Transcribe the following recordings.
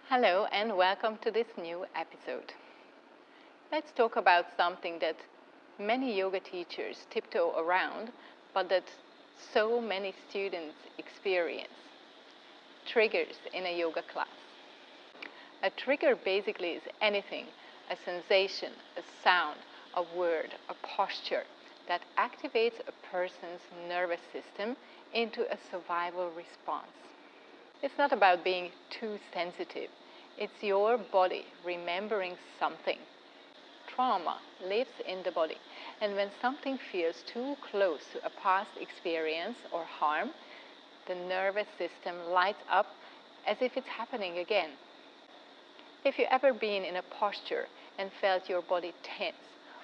Hello and welcome to this new episode. Let's talk about something that many yoga teachers tiptoe around, but that so many students experience. Triggers in a yoga class. A trigger basically is anything, a sensation, a sound, a word, a posture that activates a person's nervous system into a survival response. It's not about being too sensitive. It's your body remembering something. Trauma lives in the body, and when something feels too close to a past experience or harm, the nervous system lights up as if it's happening again. If you've ever been in a posture and felt your body tense,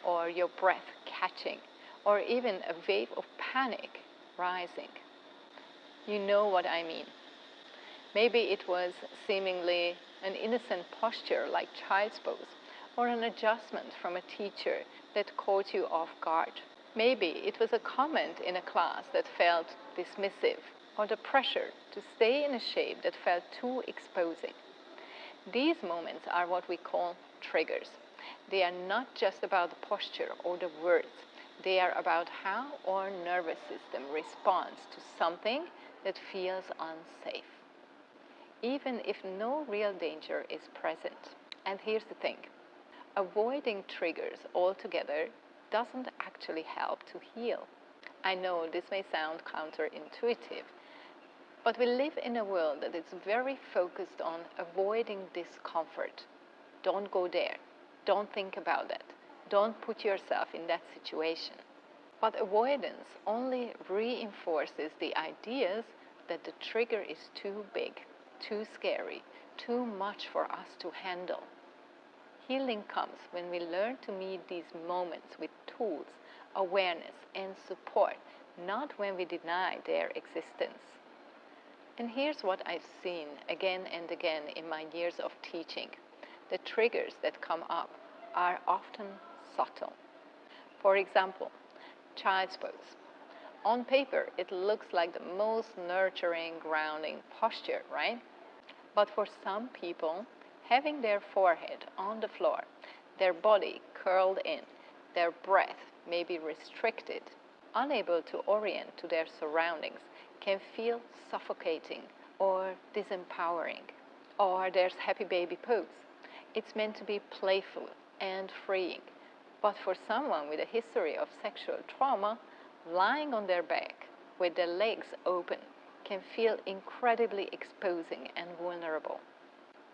or your breath catching, or even a wave of panic rising, you know what I mean. Maybe it was seemingly an innocent posture like child's pose, or an adjustment from a teacher that caught you off guard. Maybe it was a comment in a class that felt dismissive, or the pressure to stay in a shape that felt too exposing. These moments are what we call triggers. They are not just about the posture or the words. They are about how our nervous system responds to something that feels unsafe, even if no real danger is present. And here's the thing. Avoiding triggers altogether doesn't actually help to heal. I know this may sound counterintuitive, but we live in a world that is very focused on avoiding discomfort. Don't go there. Don't think about that. Don't put yourself in that situation. But avoidance only reinforces the ideas that the trigger is too big, too scary, too much for us to handle. Healing comes when we learn to meet these moments with tools, awareness, and support, not when we deny their existence. And here's what I've seen again and again in my years of teaching. The triggers that come up are often subtle. For example, child's pose. On paper, it looks like the most nurturing, grounding posture, right? But for some people, having their forehead on the floor, their body curled in, their breath may be restricted, unable to orient to their surroundings, can feel suffocating or disempowering. Or there's happy baby pose. It's meant to be playful and freeing. But for someone with a history of sexual trauma, lying on their back with their legs open can feel incredibly exposing and vulnerable.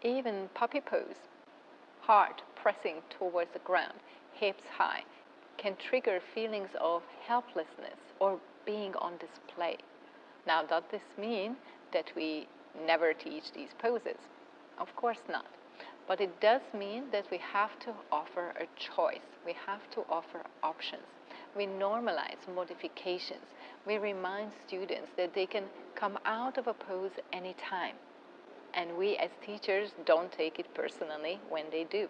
Even puppy pose, heart pressing towards the ground, hips high, can trigger feelings of helplessness or being on display. Now, does this mean that we never teach these poses? Of course not. But it does mean that we have to offer a choice. We have to offer options. We normalize modifications. We remind students that they can come out of a pose anytime. And we as teachers don't take it personally when they do.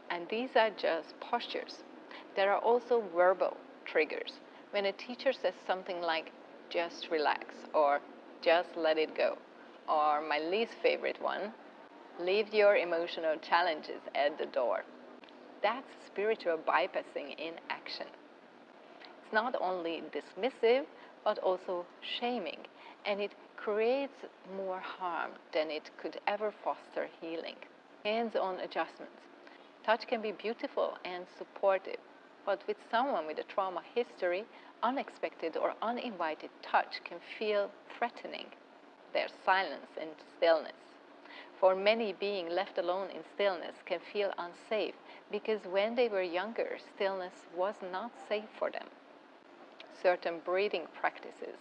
And these are just postures. There are also verbal triggers. When a teacher says something like, just relax, or just let it go, or my least favorite one, leave your emotional challenges at the door. That's spiritual bypassing in action. It's not only dismissive, but also shaming, and it creates more harm than it could ever foster healing. Hands-on adjustments. Touch can be beautiful and supportive, but with someone with a trauma history, unexpected or uninvited touch can feel threatening. There's silence and stillness. For many, being left alone in stillness can feel unsafe because when they were younger, stillness was not safe for them. Certain breathing practices,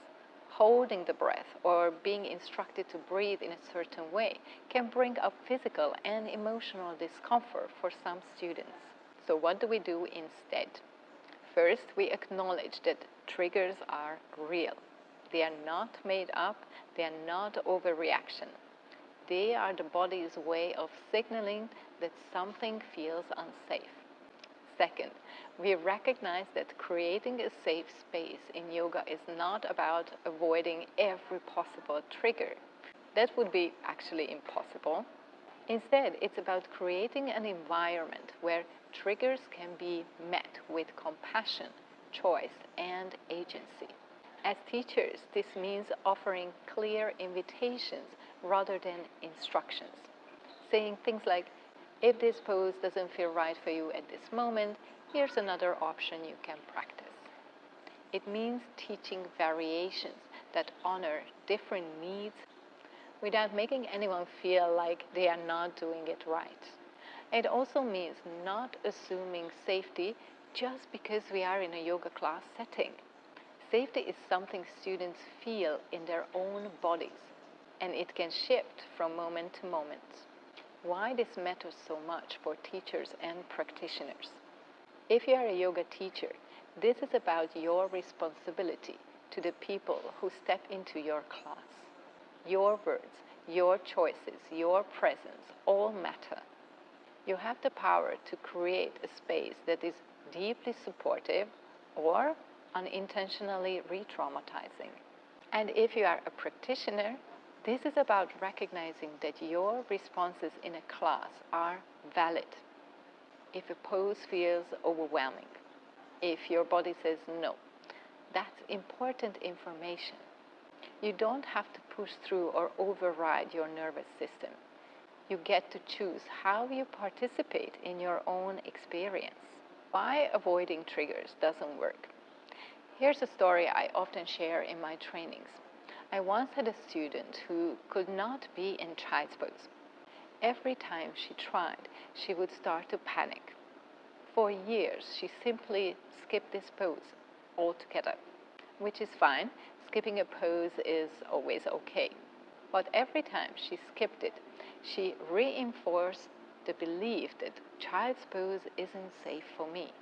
holding the breath or being instructed to breathe in a certain way, can bring up physical and emotional discomfort for some students. So what do we do instead? First, we acknowledge that triggers are real. They are not made up. They are not overreaction. They are the body's way of signaling that something feels unsafe. Second, we recognize that creating a safe space in yoga is not about avoiding every possible trigger. That would be actually impossible. Instead, it's about creating an environment where triggers can be met with compassion, choice, and agency. As teachers, this means offering clear invitations rather than instructions. Saying things like, if this pose doesn't feel right for you at this moment, here's another option you can practice. It means teaching variations that honor different needs without making anyone feel like they are not doing it right. It also means not assuming safety just because we are in a yoga class setting. Safety is something students feel in their own bodies, and it can shift from moment to moment. Why this matters so much for teachers and practitioners. If you are a yoga teacher, this is about your responsibility to the people who step into your class. Your words, your choices, your presence all matter. You have the power to create a space that is deeply supportive or unintentionally re-traumatizing. And if you are a practitioner, this is about recognizing that your responses in a class are valid. If a pose feels overwhelming, if your body says no, that's important information. You don't have to push through or override your nervous system. You get to choose how you participate in your own experience. Why avoiding triggers doesn't work. Here's a story I often share in my trainings. I once had a student who could not be in child's pose. Every time she tried, she would start to panic. For years, she simply skipped this pose altogether, which is fine. Skipping a pose is always okay. But every time she skipped it, she reinforced the belief that child's pose isn't safe for me.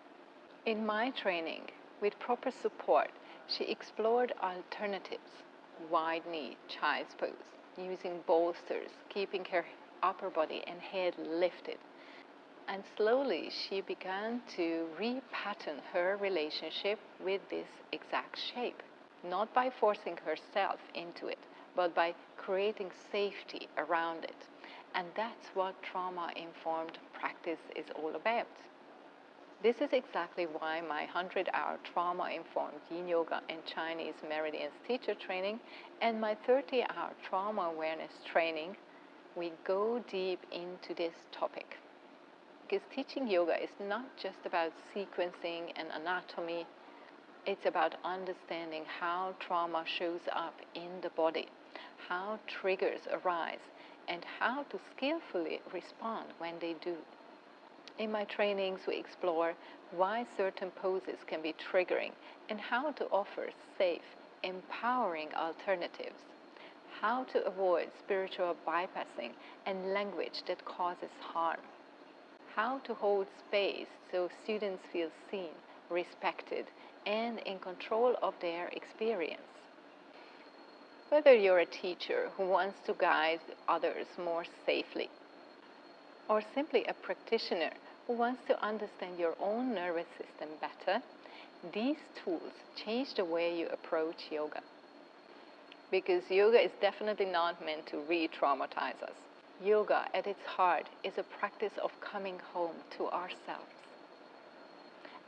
In my training, with proper support, she explored alternatives. Wide knee, child's pose, using bolsters, keeping her upper body and head lifted. And slowly she began to repattern her relationship with this exact shape, not by forcing herself into it, but by creating safety around it. And that's what trauma-informed practice is all about. This is exactly why my 100-hour trauma-informed Yin Yoga and Chinese Meridians teacher training and my 30-hour trauma awareness training, we go deep into this topic. Because teaching yoga is not just about sequencing and anatomy, it's about understanding how trauma shows up in the body, how triggers arise, and how to skillfully respond when they do. In my trainings, we explore why certain poses can be triggering and how to offer safe, empowering alternatives, how to avoid spiritual bypassing and language that causes harm, how to hold space so students feel seen, respected, and in control of their experience. Whether you're a teacher who wants to guide others more safely, or simply a practitioner who wants to understand your own nervous system better, these tools change the way you approach yoga. Because yoga is definitely not meant to re-traumatize us. Yoga, at its heart, is a practice of coming home to ourselves.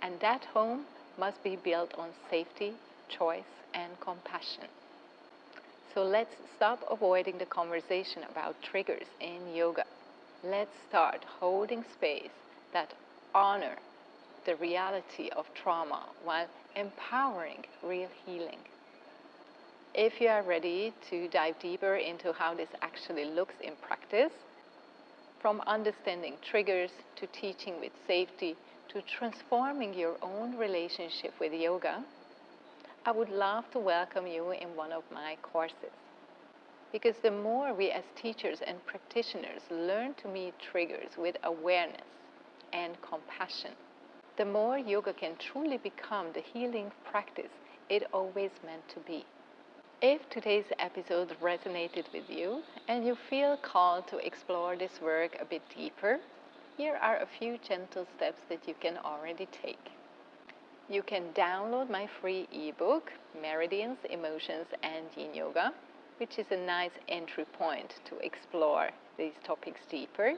And that home must be built on safety, choice, and compassion. So let's stop avoiding the conversation about triggers in yoga. Let's start holding space that honor the reality of trauma while empowering real healing. If you are ready to dive deeper into how this actually looks in practice, from understanding triggers to teaching with safety to transforming your own relationship with yoga, I would love to welcome you in one of my courses. Because the more we as teachers and practitioners learn to meet triggers with awareness and compassion, the more yoga can truly become the healing practice it always meant to be. If today's episode resonated with you and you feel called to explore this work a bit deeper, here are a few gentle steps that you can already take. You can download my free ebook, Meridians, Emotions, and Yin Yoga, which is a nice entry point to explore these topics deeper.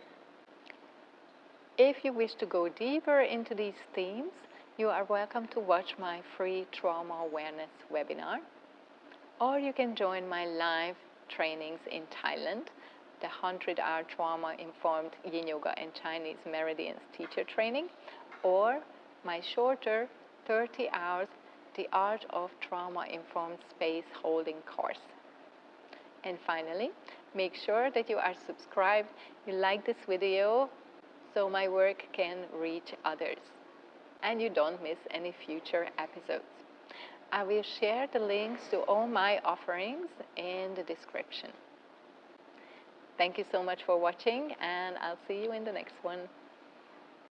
If you wish to go deeper into these themes, you are welcome to watch my free trauma awareness webinar, or you can join my live trainings in Thailand, the 100-hour trauma-informed Yin Yoga and Chinese Meridians teacher training, or my shorter 30 hours The Art of Trauma-Informed Space Holding course. And finally, make sure that you are subscribed, you like this video, so my work can reach others, and you don't miss any future episodes. I will share the links to all my offerings in the description. Thank you so much for watching, and I'll see you in the next one.